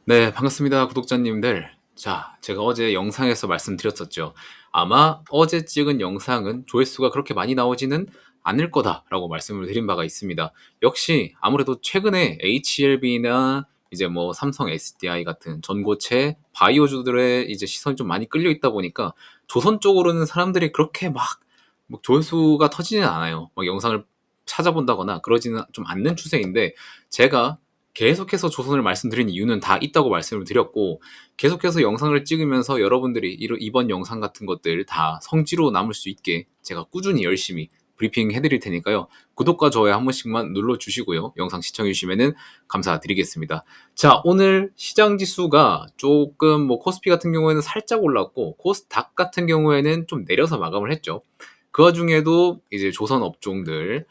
네, 반갑습니다, 구독자님들. 자, 제가 어제 영상에서 말씀드렸었죠. 아마 어제 찍은 영상은 조회수가 그렇게 많이 나오지는 않을 거다라고 말씀을 드린 바가 있습니다. 역시 아무래도 최근에 HLB나 이제 뭐 삼성 SDI 같은 전고체 바이오주들의 이제 시선이 좀 많이 끌려 있다 보니까 조선 쪽으로는 사람들이 그렇게 막 조회수가 터지지는 않아요. 막 영상을 찾아본다거나 그러지는 좀 않는 추세인데, 제가 계속해서 조선을 말씀드린 이유는 다 있다고 말씀을 드렸고, 계속해서 영상을 찍으면서 여러분들이 이번 영상 같은 것들 다 성지로 남을 수 있게 제가 꾸준히 열심히 브리핑 해드릴 테니까요. 구독과 좋아요 한 번씩만 눌러주시고요. 영상 시청해주시면 감사드리겠습니다. 자, 오늘 시장 지수가 조금 뭐 코스피 같은 경우에는 살짝 올랐고 코스닥 같은 경우에는 좀 내려서 마감을 했죠. 그 와중에도 이제 조선 업종들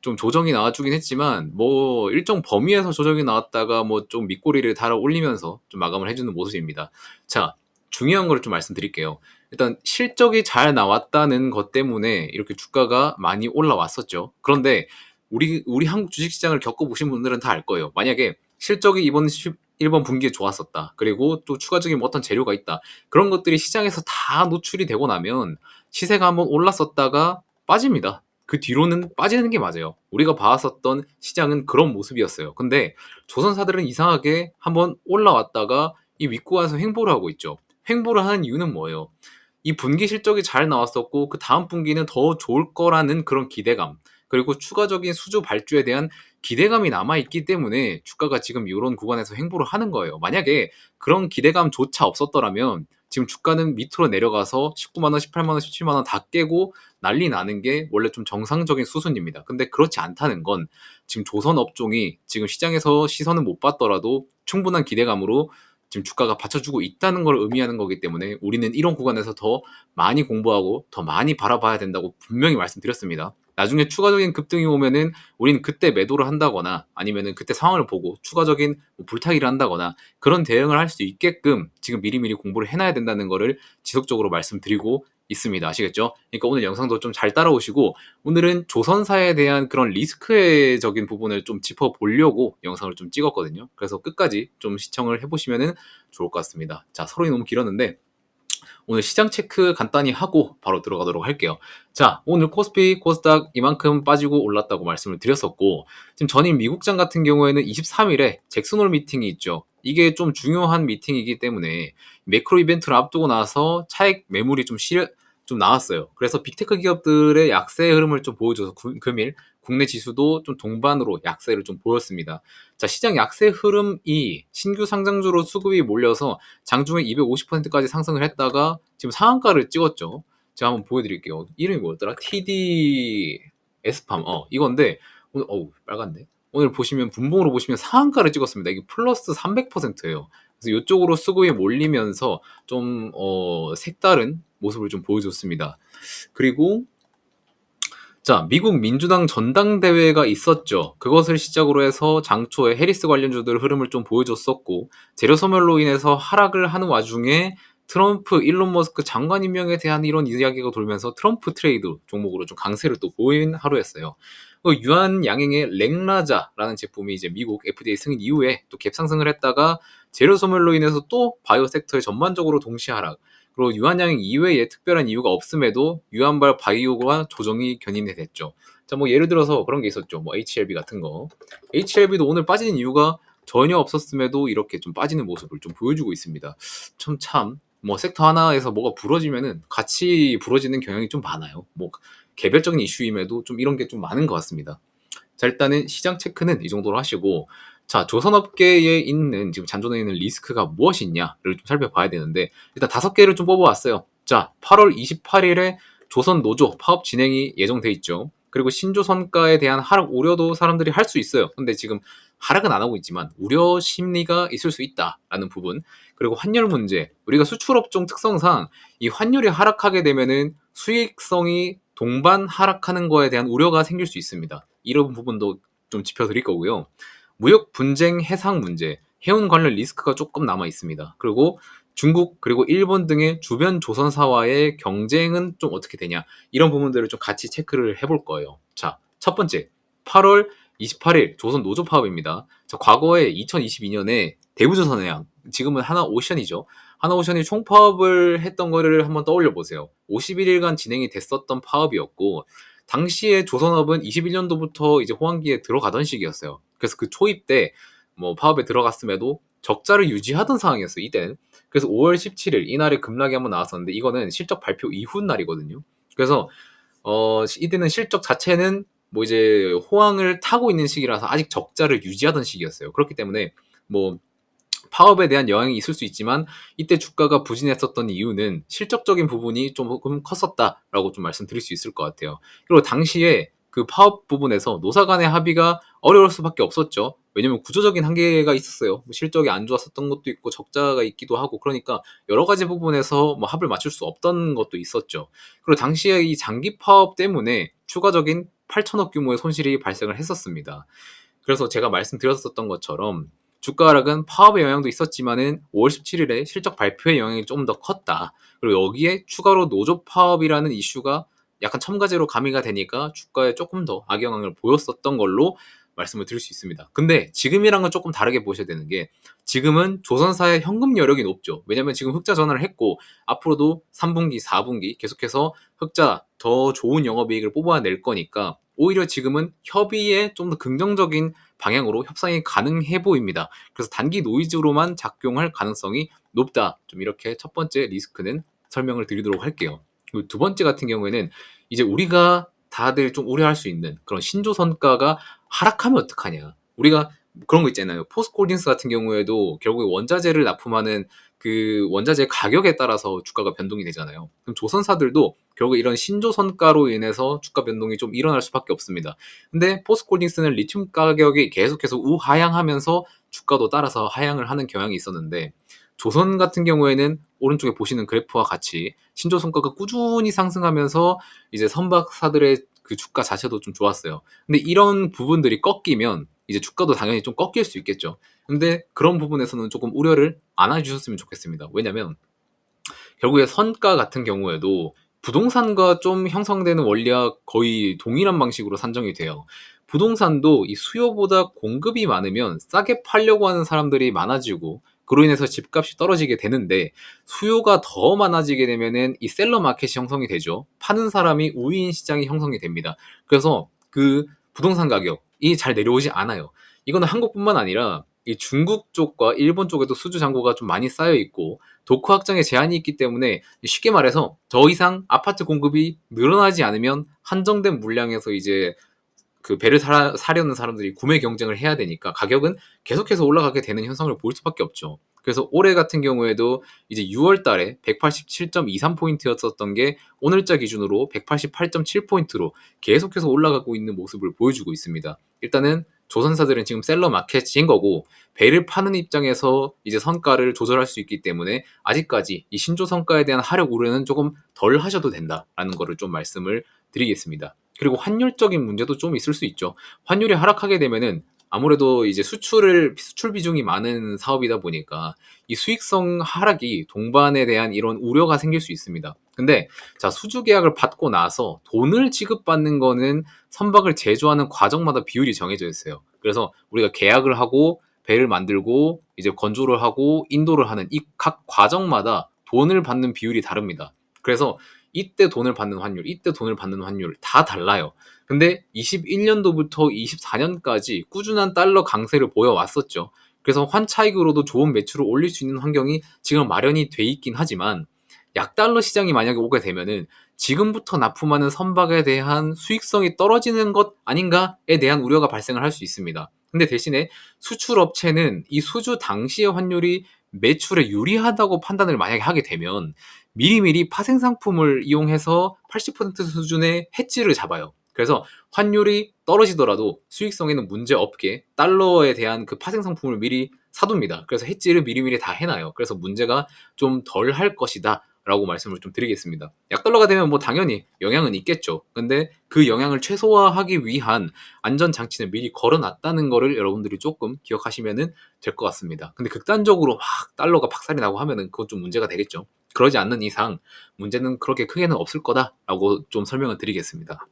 좀 조정이 나와주긴 했지만 뭐 일정 범위에서 조정이 나왔다가 뭐 좀 밑꼬리를 달아 올리면서 좀 마감을 해주는 모습입니다. 자, 중요한 걸 좀 말씀드릴게요. 일단 실적이 잘 나왔다는 것 때문에 이렇게 주가가 많이 올라왔었죠. 그런데 우리 한국 주식시장을 겪어보신 분들은 다 알 거예요. 만약에 실적이 이번 1번 분기에 좋았었다. 그리고 또 추가적인 뭐 어떤 재료가 있다. 그런 것들이 시장에서 다 노출이 되고 나면 시세가 한번 올랐었다가 빠집니다. 그 뒤로는 빠지는 게 맞아요. 우리가 봐왔었던 시장은 그런 모습이었어요. 근데 조선사들은 이상하게 한번 올라왔다가 이 윗구간에서 횡보를 하고 있죠. 횡보를 하는 이유는 뭐예요? 이 분기 실적이 잘 나왔었고 그 다음 분기는 더 좋을 거라는 그런 기대감, 그리고 추가적인 수주 발주에 대한 기대감이 남아있기 때문에 주가가 지금 이런 구간에서 횡보를 하는 거예요. 만약에 그런 기대감조차 없었더라면 지금 주가는 밑으로 내려가서 19만원, 18만원, 17만원 다 깨고 난리 나는 게 원래 좀 정상적인 수순입니다. 근데 그렇지 않다는 건 지금 조선 업종이 지금 시장에서 시선은 못 받더라도 충분한 기대감으로 지금 주가가 받쳐주고 있다는 걸 의미하는 거기 때문에 우리는 이런 구간에서 더 많이 공부하고 더 많이 바라봐야 된다고 분명히 말씀드렸습니다. 나중에 추가적인 급등이 오면은 우리는 그때 매도를 한다거나 아니면은 그때 상황을 보고 추가적인 뭐 불타기를 한다거나 그런 대응을 할 수 있게끔 지금 미리미리 공부를 해놔야 된다는 거를 지속적으로 말씀드리고 있습니다. 아시겠죠? 그러니까 오늘 영상도 좀 잘 따라오시고, 오늘은 조선사에 대한 그런 리스크적인 부분을 좀 짚어보려고 영상을 좀 찍었거든요. 그래서 끝까지 좀 시청을 해보시면 좋을 것 같습니다. 자, 서론이 너무 길었는데 오늘 시장 체크 간단히 하고 바로 들어가도록 할게요. 자, 오늘 코스피, 코스닥 이만큼 빠지고 올랐다고 말씀을 드렸었고, 지금 전일 미국장 같은 경우에는 23일에 잭슨홀 미팅이 있죠. 이게 좀 중요한 미팅이기 때문에 매크로 이벤트를 앞두고 나서 차익 매물이 좀 나왔어요. 그래서 빅테크 기업들의 약세 흐름을 좀 보여줘서 금일 국내 지수도 좀 동반으로 약세를 좀 보였습니다. 자, 시장 약세 흐름이 신규 상장주로 수급이 몰려서 장중에 250%까지 상승을 했다가 지금 상한가를 찍었죠. 제가 한번 보여드릴게요. 이름이 뭐였더라? TD 에스팜. 이건데 오늘 빨간데. 오늘 보시면 분봉으로 보시면 상한가를 찍었습니다. 이게 플러스 300%예요. 그래서 이쪽으로 수급이 몰리면서 좀 색다른 모습을 좀 보여줬습니다. 그리고 자, 미국 민주당 전당대회가 있었죠. 그것을 시작으로 해서 장초에 해리스 관련주들 흐름을 좀 보여줬었고, 재료 소멸로 인해서 하락을 하는 와중에 트럼프, 일론 머스크 장관 임명에 대한 이런 이야기가 돌면서 트럼프 트레이드 종목으로 좀 강세를 또 보인 하루였어요. 유한 양행의 렉라자라는 제품이 이제 미국 FDA 승인 이후에 또 갭상승을 했다가 재료 소멸로 인해서 또 바이오 섹터에 전반적으로 동시 하락, 그리고 유한양행 이외에 특별한 이유가 없음에도 유한발 바이오가 조정이 견인이 됐죠. 자, 뭐 예를 들어서 그런 게 있었죠. 뭐 HLB 같은 거. HLB도 오늘 빠지는 이유가 전혀 없었음에도 이렇게 좀 빠지는 모습을 좀 보여주고 있습니다. 뭐 섹터 하나에서 뭐가 부러지면은 같이 부러지는 경향이 좀 많아요. 뭐 개별적인 이슈임에도 좀 이런 게 좀 많은 것 같습니다. 자, 일단은 시장 체크는 이 정도로 하시고, 자, 조선업계에 있는 지금 잔존해 있는 리스크가 무엇이냐를 좀 살펴봐야 되는데, 일단 5개를 좀 뽑아왔어요. 자, 8월 28일에 조선 노조 파업 진행이 예정돼 있죠. 그리고 신조선가에 대한 하락 우려도 사람들이 할 수 있어요. 근데 지금 하락은 안 하고 있지만 우려 심리가 있을 수 있다라는 부분. 그리고 환율 문제. 우리가 수출업종 특성상 이 환율이 하락하게 되면은 수익성이 동반 하락하는 거에 대한 우려가 생길 수 있습니다. 이런 부분도 좀 짚어드릴 거고요. 무역 분쟁 해상 문제, 해운 관련 리스크가 조금 남아 있습니다. 그리고 중국 그리고 일본 등의 주변 조선사와의 경쟁은 좀 어떻게 되냐, 이런 부분들을 좀 같이 체크를 해볼 거예요. 자, 첫 번째, 8월 28일 조선 노조 파업입니다. 자, 과거에 2022년에 대우조선해양, 지금은 하나오션이죠. 하나오션이 총파업을 했던 거를 한번 떠올려 보세요. 51일간 진행이 됐었던 파업이었고, 당시에 조선업은 21년도부터 이제 호황기에 들어가던 시기였어요. 그래서 그 초입 때 뭐 파업에 들어갔음에도 적자를 유지하던 상황이었어요, 이때는. 그래서 5월 17일 이날에 급락이 한번 나왔었는데, 이거는 실적 발표 이후 날이거든요. 그래서 이때는 실적 자체는 뭐 이제 호황을 타고 있는 시기라서 아직 적자를 유지하던 시기였어요. 그렇기 때문에 뭐 파업에 대한 영향이 있을 수 있지만, 이때 주가가 부진했었던 이유는 실적적인 부분이 조금 컸었다라고 좀 말씀드릴 수 있을 것 같아요. 그리고 당시에 그 파업 부분에서 노사 간의 합의가 어려울 수밖에 없었죠. 왜냐면 구조적인 한계가 있었어요. 뭐 실적이 안 좋았었던 것도 있고 적자가 있기도 하고, 그러니까 여러 가지 부분에서 뭐 합을 맞출 수 없던 것도 있었죠. 그리고 당시에 이 장기 파업 때문에 추가적인 8천억 규모의 손실이 발생을 했었습니다. 그래서 제가 말씀드렸었던 것처럼 주가 하락은 파업의 영향도 있었지만은 5월 17일에 실적 발표의 영향이 좀 더 컸다. 그리고 여기에 추가로 노조 파업이라는 이슈가 약간 첨가제로 가미가 되니까 주가에 조금 더 악영향을 보였었던 걸로 말씀을 드릴 수 있습니다. 근데 지금이랑은 조금 다르게 보셔야 되는 게, 지금은 조선사의 현금 여력이 높죠. 왜냐면 지금 흑자 전환을 했고 앞으로도 3분기, 4분기 계속해서 흑자 더 좋은 영업이익을 뽑아낼 거니까 오히려 지금은 협의에 좀 더 긍정적인 방향으로 협상이 가능해 보입니다. 그래서 단기 노이즈로만 작용할 가능성이 높다. 좀 이렇게 첫 번째 리스크는 설명을 드리도록 할게요. 그리고 두 번째 같은 경우에는 이제 우리가 다들 좀 우려할 수 있는 그런 신조 선가가 하락하면 어떡하냐. 우리가 그런 거 있잖아요. 포스코홀딩스 같은 경우에도 결국에 원자재를 납품하는 그 원자재 가격에 따라서 주가가 변동이 되잖아요. 그럼 조선사들도 결국 이런 신조 선가로 인해서 주가 변동이 좀 일어날 수밖에 없습니다. 근데 포스코홀딩스는 리튬 가격이 계속해서 우하향하면서 주가도 따라서 하향을 하는 경향이 있었는데, 조선 같은 경우에는 오른쪽에 보시는 그래프와 같이 신조 선가가 꾸준히 상승하면서 이제 선박사들의 그 주가 자체도 좀 좋았어요. 근데 이런 부분들이 꺾이면 이제 주가도 당연히 좀 꺾일 수 있겠죠. 근데 그런 부분에서는 조금 우려를 안 해주셨으면 좋겠습니다. 왜냐면 결국에 선가 같은 경우에도 부동산과 좀 형성되는 원리와 거의 동일한 방식으로 산정이 돼요. 부동산도 이 수요보다 공급이 많으면 싸게 팔려고 하는 사람들이 많아지고, 그로 인해서 집값이 떨어지게 되는데, 수요가 더 많아지게 되면은 이 셀러 마켓이 형성이 되죠. 파는 사람이 우위인 시장이 형성이 됩니다. 그래서 그 부동산 가격이 잘 내려오지 않아요. 이거는 한국뿐만 아니라 이 중국 쪽과 일본 쪽에도 수주 잔고가 좀 많이 쌓여 있고, 도크 확장에 제한이 있기 때문에 쉽게 말해서 더 이상 아파트 공급이 늘어나지 않으면 한정된 물량에서 이제 그 배를 사려는 사람들이 구매 경쟁을 해야 되니까 가격은 계속해서 올라가게 되는 현상을 볼 수밖에 없죠. 그래서 올해 같은 경우에도 이제 6월 달에 187.23포인트였었던 게 오늘자 기준으로 188.7포인트로 계속해서 올라가고 있는 모습을 보여주고 있습니다. 일단은 조선사들은 지금 셀러 마켓인 거고, 배를 파는 입장에서 이제 선가를 조절할 수 있기 때문에 아직까지 이 신조 선가에 대한 하락 우려는 조금 덜 하셔도 된다라는 거를 좀 말씀을 드리겠습니다. 그리고 환율적인 문제도 좀 있을 수 있죠. 환율이 하락하게 되면은 아무래도 이제 수출 비중이 많은 사업이다 보니까 이 수익성 하락이 동반에 대한 이런 우려가 생길 수 있습니다. 근데 자, 수주 계약을 받고 나서 돈을 지급받는 거는 선박을 제조하는 과정마다 비율이 정해져 있어요. 그래서 우리가 계약을 하고 배를 만들고 이제 건조를 하고 인도를 하는 이 각 과정마다 돈을 받는 비율이 다릅니다. 그래서 이때 돈을 받는 환율, 이때 돈을 받는 환율 다 달라요. 근데 21년도부터 24년까지 꾸준한 달러 강세를 보여왔었죠. 그래서 환차익으로도 좋은 매출을 올릴 수 있는 환경이 지금 마련이 돼 있긴 하지만, 약달러 시장이 만약에 오게 되면은 지금부터 납품하는 선박에 대한 수익성이 떨어지는 것 아닌가에 대한 우려가 발생을 할 수 있습니다. 근데 대신에 수출업체는 이 수주 당시의 환율이 매출에 유리하다고 판단을 만약에 하게 되면 미리미리 파생 상품을 이용해서 80% 수준의 해지를 잡아요. 그래서 환율이 떨어지더라도 수익성에는 문제 없게 달러에 대한 그 파생 상품을 미리 사둡니다. 그래서 해지를 미리미리 다 해놔요. 그래서 문제가 좀 덜 할 것이다 라고 말씀을 좀 드리겠습니다. 약달러가 되면 뭐 당연히 영향은 있겠죠. 근데 그 영향을 최소화하기 위한 안전장치는 미리 걸어놨다는 거를 여러분들이 조금 기억하시면 될 것 같습니다. 근데 극단적으로 막 달러가 박살이 나고 하면은 그건 좀 문제가 되겠죠. 그러지 않는 이상 문제는 그렇게 크게는 없을 거다라고 좀 설명을 드리겠습니다.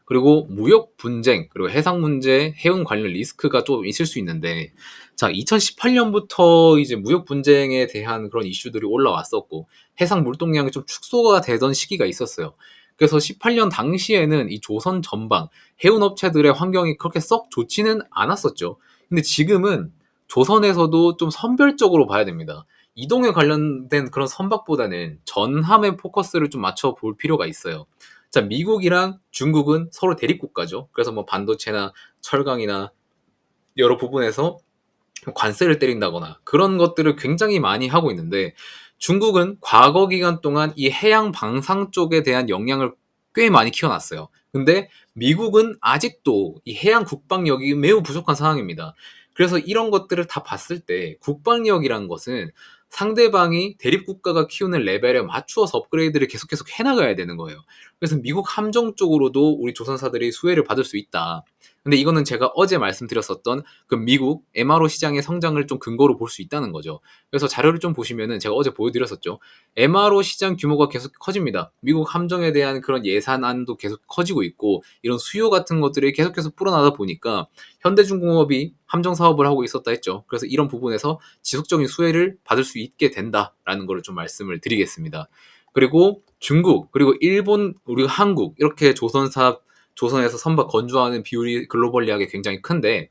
그리고 무역 분쟁, 그리고 해상 문제, 해운 관련 리스크가 좀 있을 수 있는데, 자, 2018년부터 이제 무역 분쟁에 대한 그런 이슈들이 올라왔었고, 해상 물동량이 좀 축소가 되던 시기가 있었어요. 그래서 18년 당시에는 이 조선 전방 해운 업체들의 환경이 그렇게 썩 좋지는 않았었죠. 근데 지금은 조선에서도 좀 선별적으로 봐야 됩니다. 이동에 관련된 그런 선박보다는 전함에 포커스를 좀 맞춰 볼 필요가 있어요. 자, 미국이랑 중국은 서로 대립국가죠. 그래서 뭐 반도체나 철강이나 여러 부분에서 관세를 때린다거나 그런 것들을 굉장히 많이 하고 있는데, 중국은 과거 기간 동안 이 해양 방상 쪽에 대한 역량을 꽤 많이 키워놨어요. 근데 미국은 아직도 이 해양 국방력이 매우 부족한 상황입니다. 그래서 이런 것들을 다 봤을 때 국방력이란 것은 상대방이 대립국가가 키우는 레벨에 맞추어서 업그레이드를 계속 해나가야 되는 거예요. 그래서 미국 함정 쪽으로도 우리 조선사들이 수혜를 받을 수 있다. 근데 이거는 제가 어제 말씀드렸었던 그 미국 MRO 시장의 성장을 좀 근거로 볼 수 있다는 거죠. 그래서 자료를 좀 보시면은 제가 어제 보여드렸었죠. MRO 시장 규모가 계속 커집니다. 미국 함정에 대한 그런 예산안도 계속 커지고 있고, 이런 수요 같은 것들이 계속해서 불어나다 보니까 현대중공업이 함정 사업을 하고 있었다 했죠. 그래서 이런 부분에서 지속적인 수혜를 받을 수 있게 된다라는 거를 좀 말씀을 드리겠습니다. 그리고 중국, 그리고 일본, 그리고 한국, 이렇게 조선에서 선박 건조하는 비율이 글로벌리하게 굉장히 큰데,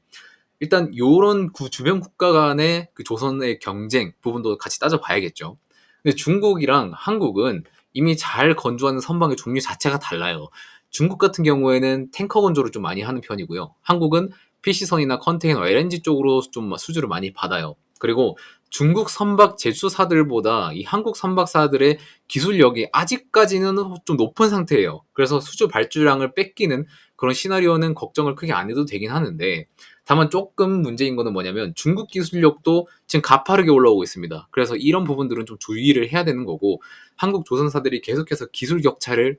일단 요런 주변 국가 간의 그 조선의 경쟁 부분도 같이 따져봐야겠죠. 근데 중국이랑 한국은 이미 잘 건조하는 선박의 종류 자체가 달라요. 중국 같은 경우에는 탱커 건조를 좀 많이 하는 편이고요. 한국은 PC선이나 컨테이너, LNG 쪽으로 좀 수주를 많이 받아요. 그리고 중국 선박 제수사들보다 이 한국 선박사들의 기술력이 아직까지는 좀 높은 상태예요. 그래서 수주 발주량을 뺏기는 그런 시나리오는 걱정을 크게 안 해도 되긴 하는데, 다만 조금 문제인 거는 뭐냐면 중국 기술력도 지금 가파르게 올라오고 있습니다. 그래서 이런 부분들은 좀 주의를 해야 되는 거고, 한국 조선사들이 계속해서 기술 격차를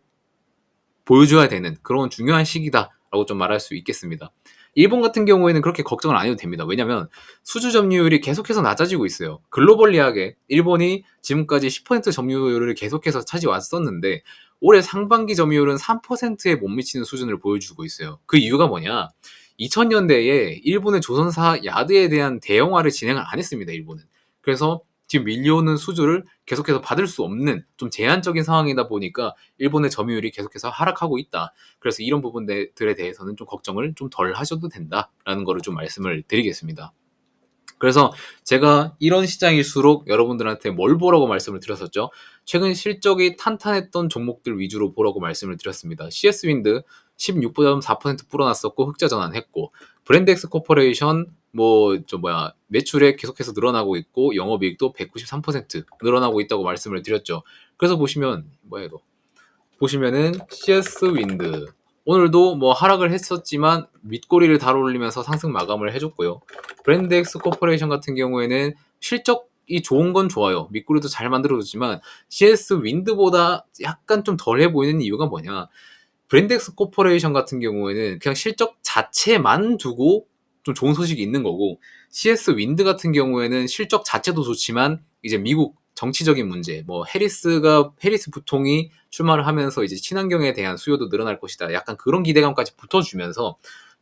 보여줘야 되는 그런 중요한 시기다라고 좀 말할 수 있겠습니다. 일본 같은 경우에는 그렇게 걱정을 안 해도 됩니다. 왜냐하면 수주 점유율이 계속해서 낮아지고 있어요. 글로벌리하게 일본이 지금까지 10% 점유율을 계속해서 차지왔었는데, 올해 상반기 점유율은 3%에 못 미치는 수준을 보여주고 있어요. 그 이유가 뭐냐? 2000년대에 일본의 조선사 야드에 대한 대형화를 진행을 안 했습니다. 일본은. 그래서 지금 밀려오는 수주를 계속해서 받을 수 없는 좀 제한적인 상황이다 보니까 일본의 점유율이 계속해서 하락하고 있다. 그래서 이런 부분들에 대해서는 좀 걱정을 좀 덜 하셔도 된다라는 거를 좀 말씀을 드리겠습니다. 그래서 제가 이런 시장일수록 여러분들한테 뭘 보라고 말씀을 드렸었죠. 최근 실적이 탄탄했던 종목들 위주로 보라고 말씀을 드렸습니다. CS윈드 16.4% 불어났었고 흑자 전환했고, 브랜드엑스 코퍼레이션 매출액 계속해서 늘어나고 있고 영업이익도 193% 늘어나고 있다고 말씀을 드렸죠. 그래서 보시면 보시면은 CS 윈드 오늘도 뭐 하락을 했었지만 윗꼬리를 달아올리면서 상승 마감을 해줬고요. 브랜드엑스 코퍼레이션 같은 경우에는 실적이 좋은 건 좋아요. 밑꼬리도 잘 만들어줬지만 CS 윈드보다 약간 좀 덜해 보이는 이유가 뭐냐? 브랜드엑스 코퍼레이션 같은 경우에는 그냥 실적 자체만 두고 좀 좋은 소식이 있는 거고, CS 윈드 같은 경우에는 실적 자체도 좋지만 이제 미국 정치적인 문제, 뭐 해리스 부통이 출마를 하면서 이제 친환경에 대한 수요도 늘어날 것이다. 약간 그런 기대감까지 붙어주면서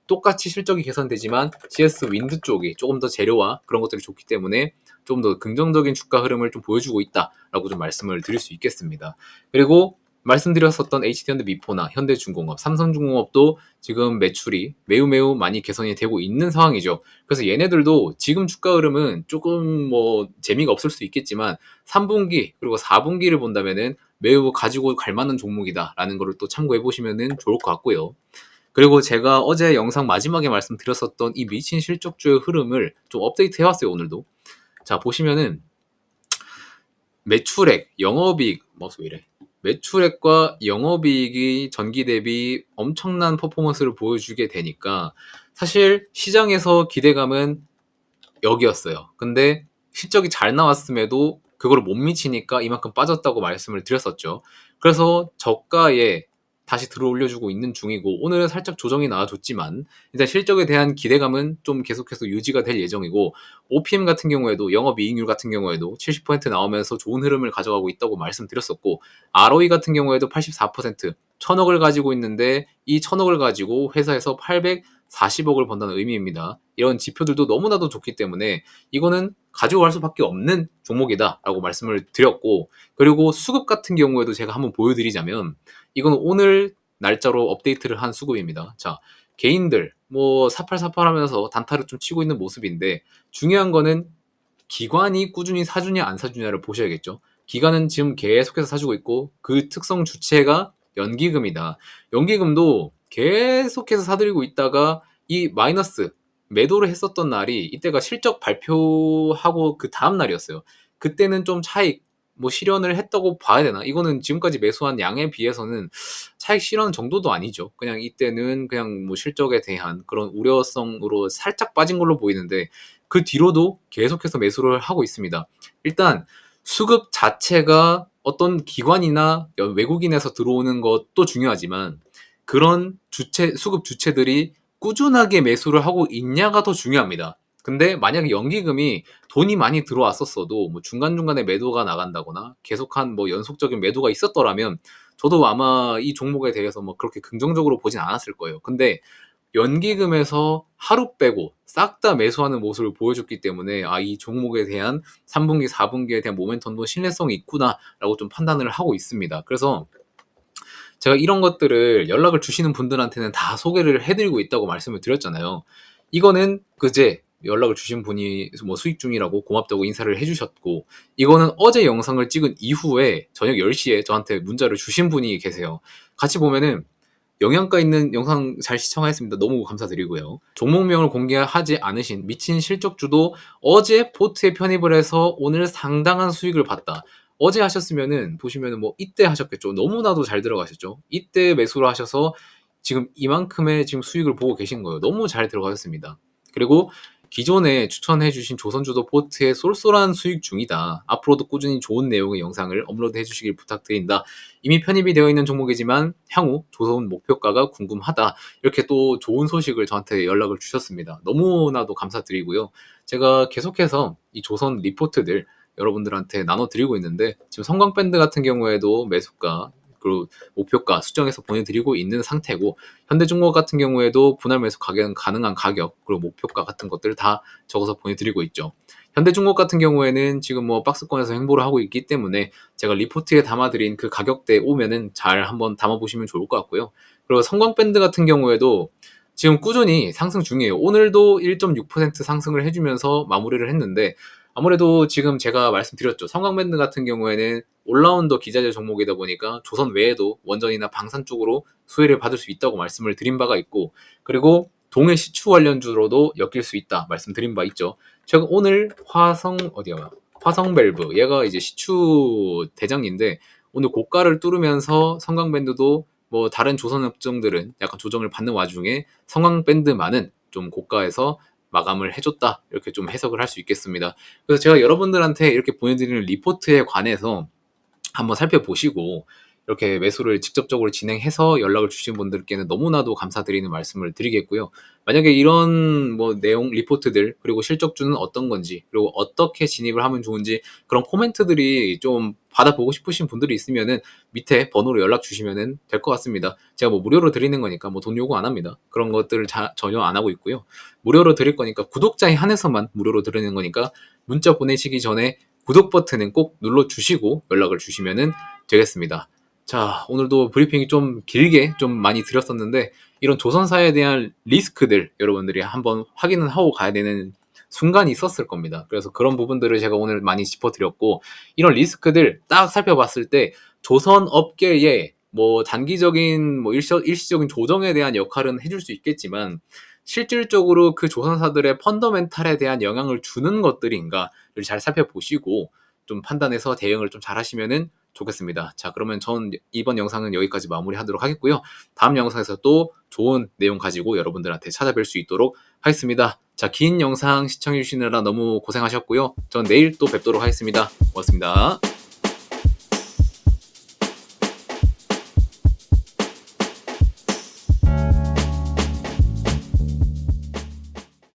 똑같이 실적이 개선되지만 CS 윈드 쪽이 조금 더 재료와 그런 것들이 좋기 때문에 좀 더 긍정적인 주가 흐름을 좀 보여주고 있다라고 좀 말씀을 드릴 수 있겠습니다. 그리고 말씀드렸었던 HD현대 미포나 현대중공업, 삼성중공업도 지금 매출이 매우 많이 개선이 되고 있는 상황이죠. 그래서 얘네들도 지금 주가 흐름은 조금 뭐 재미가 없을 수 있겠지만 3분기 그리고 4분기를 본다면은 매우 가지고 갈 만한 종목이다라는 거를 또 참고해 보시면은 좋을 것 같고요. 그리고 제가 어제 영상 마지막에 말씀드렸었던 이 미친 실적주의 흐름을 좀 업데이트 해왔어요, 오늘도. 자, 보시면은 매출액, 영업이익, 왜 이래? 매출액과 영업이익이 전기 대비 엄청난 퍼포먼스를 보여주게 되니까 사실 시장에서 기대감은 여기였어요. 근데 실적이 잘 나왔음에도 그걸 못 미치니까 이만큼 빠졌다고 말씀을 드렸었죠. 그래서 저가에 다시 들어 올려주고 있는 중이고, 오늘은 살짝 조정이 나와줬지만 일단 실적에 대한 기대감은 좀 계속해서 유지가 될 예정이고, OPM 같은 경우에도 영업이익률 같은 경우에도 70% 나오면서 좋은 흐름을 가져가고 있다고 말씀드렸었고, ROE 같은 경우에도 84%, 1000억을 가지고 있는데 이 1000억을 가지고 회사에서 840억을 번다는 의미입니다. 이런 지표들도 너무나도 좋기 때문에 이거는 가지고 갈 수밖에 없는 종목이다라고 말씀을 드렸고, 그리고 수급 같은 경우에도 제가 한번 보여드리자면, 이건 오늘 날짜로 업데이트를 한 수급입니다. 자, 개인들 뭐 사팔사팔 하면서 단타를 좀 치고 있는 모습인데, 중요한 거는 기관이 꾸준히 사주냐 안 사주냐를 보셔야겠죠. 기관은 지금 계속해서 사주고 있고, 그 특성 주체가 연기금이다. 연기금도 계속해서 사들이고 있다가 이 마이너스 매도를 했었던 날이 이때가 실적 발표하고 그 다음 날이었어요. 그때는 좀 차익 뭐 실현을 했다고 봐야 되나? 이거는 지금까지 매수한 양에 비해서는 차익 실현 정도도 아니죠. 그냥 이때는 그냥 뭐 실적에 대한 그런 우려성으로 살짝 빠진 걸로 보이는데, 그 뒤로도 계속해서 매수를 하고 있습니다. 일단 수급 자체가 어떤 기관이나 외국인에서 들어오는 것도 중요하지만, 그런 수급 주체들이 꾸준하게 매수를 하고 있냐가 더 중요합니다. 근데 만약에 연기금이 돈이 많이 들어왔었어도 뭐 중간중간에 매도가 나간다거나 계속한 뭐 연속적인 매도가 있었더라면 저도 아마 이 종목에 대해서 뭐 그렇게 긍정적으로 보진 않았을 거예요. 근데 연기금에서 하루 빼고 싹 다 매수하는 모습을 보여줬기 때문에, 아, 이 종목에 대한 3분기, 4분기에 대한 모멘텀도 신뢰성이 있구나라고 좀 판단을 하고 있습니다. 그래서 제가 이런 것들을 연락을 주시는 분들한테는 다 소개를 해드리고 있다고 말씀을 드렸잖아요. 이거는 그제 연락을 주신 분이 뭐 수익 중이라고 고맙다고 인사를 해주셨고, 이거는 어제 영상을 찍은 이후에 저녁 10시에 저한테 문자를 주신 분이 계세요. 같이 보면은 영양가 있는 영상 잘 시청하였습니다. 너무 감사드리고요. 종목명을 공개하지 않으신 미친 실적주도 어제 포트에 편입을 해서 오늘 상당한 수익을 봤다. 어제 하셨으면은 보시면은 뭐 이때 하셨겠죠. 너무나도 잘 들어가셨죠. 이때 매수를 하셔서 지금 이만큼의 지금 수익을 보고 계신 거예요. 너무 잘 들어가셨습니다. 그리고 기존에 추천해 주신 조선주도 포트에 쏠쏠한 수익 중이다. 앞으로도 꾸준히 좋은 내용의 영상을 업로드 해 주시길 부탁드린다. 이미 편입이 되어 있는 종목이지만 향후 조선 목표가가 궁금하다. 이렇게 또 좋은 소식을 저한테 연락을 주셨습니다. 너무나도 감사드리고요. 제가 계속해서 이 조선 리포트들 여러분들한테 나눠드리고 있는데, 지금 성광밴드 같은 경우에도 매수가 그리고 목표가 수정해서 보내드리고 있는 상태고, 현대중공업 같은 경우에도 분할 매수 가능한 가격 그리고 목표가 같은 것들을 다 적어서 보내드리고 있죠. 현대중공업 같은 경우에는 지금 뭐 박스권에서 행보를 하고 있기 때문에 제가 리포트에 담아드린 그 가격대에 오면은 잘 한번 담아보시면 좋을 것 같고요. 그리고 성광밴드 같은 경우에도 지금 꾸준히 상승 중이에요. 오늘도 1.6% 상승을 해주면서 마무리를 했는데, 아무래도 지금 제가 말씀드렸죠. 성광밴드 같은 경우에는 올라운더 기자재 종목이다 보니까 조선 외에도 원전이나 방산 쪽으로 수혜를 받을 수 있다고 말씀을 드린 바가 있고, 그리고 동해 시추 관련주로도 엮일 수 있다 말씀드린 바 있죠. 제가 오늘 화성밸브, 얘가 이제 시추 대장인데 오늘 고가를 뚫으면서 성광밴드도 뭐 다른 조선 업종들은 약간 조정을 받는 와중에 성광밴드만은 좀 고가에서 마감을 해줬다, 이렇게 좀 해석을 할 수 있겠습니다. 그래서 제가 여러분들한테 이렇게 보내드리는 리포트에 관해서 한번 살펴보시고 이렇게 매수를 직접적으로 진행해서 연락을 주신 분들께는 너무나도 감사드리는 말씀을 드리겠고요. 만약에 이런 뭐 내용 리포트들 그리고 실적주는 어떤 건지, 그리고 어떻게 진입을 하면 좋은지 그런 코멘트들이 좀 받아보고 싶으신 분들이 있으면은 밑에 번호로 연락 주시면은 될 것 같습니다. 제가 뭐 무료로 드리는 거니까 뭐 돈 요구 안 합니다. 그런 것들을 전혀 안 하고 있고요. 무료로 드릴 거니까, 구독자에 한해서만 무료로 드리는 거니까 문자 보내시기 전에 구독 버튼은 꼭 눌러주시고 연락을 주시면 되겠습니다. 자, 오늘도 브리핑이 좀 길게 좀 많이 드렸었는데, 이런 조선사에 대한 리스크들 여러분들이 한번 확인을 하고 가야 되는 순간이 있었을 겁니다. 그래서 그런 부분들을 제가 오늘 많이 짚어드렸고, 이런 리스크들 딱 살펴봤을 때 조선 업계에 뭐 단기적인 뭐 일시적인 조정에 대한 역할은 해줄 수 있겠지만, 실질적으로 그 조선사들의 펀더멘탈에 대한 영향을 주는 것들인가를 잘 살펴보시고 좀 판단해서 대응을 좀 잘 하시면은 좋겠습니다. 자, 그러면 전 이번 영상은 여기까지 마무리하도록 하겠고요. 다음 영상에서 또 좋은 내용 가지고 여러분들한테 찾아뵐 수 있도록 하겠습니다. 자, 긴 영상 시청해주시느라 너무 고생하셨고요. 전 내일 또 뵙도록 하겠습니다. 고맙습니다.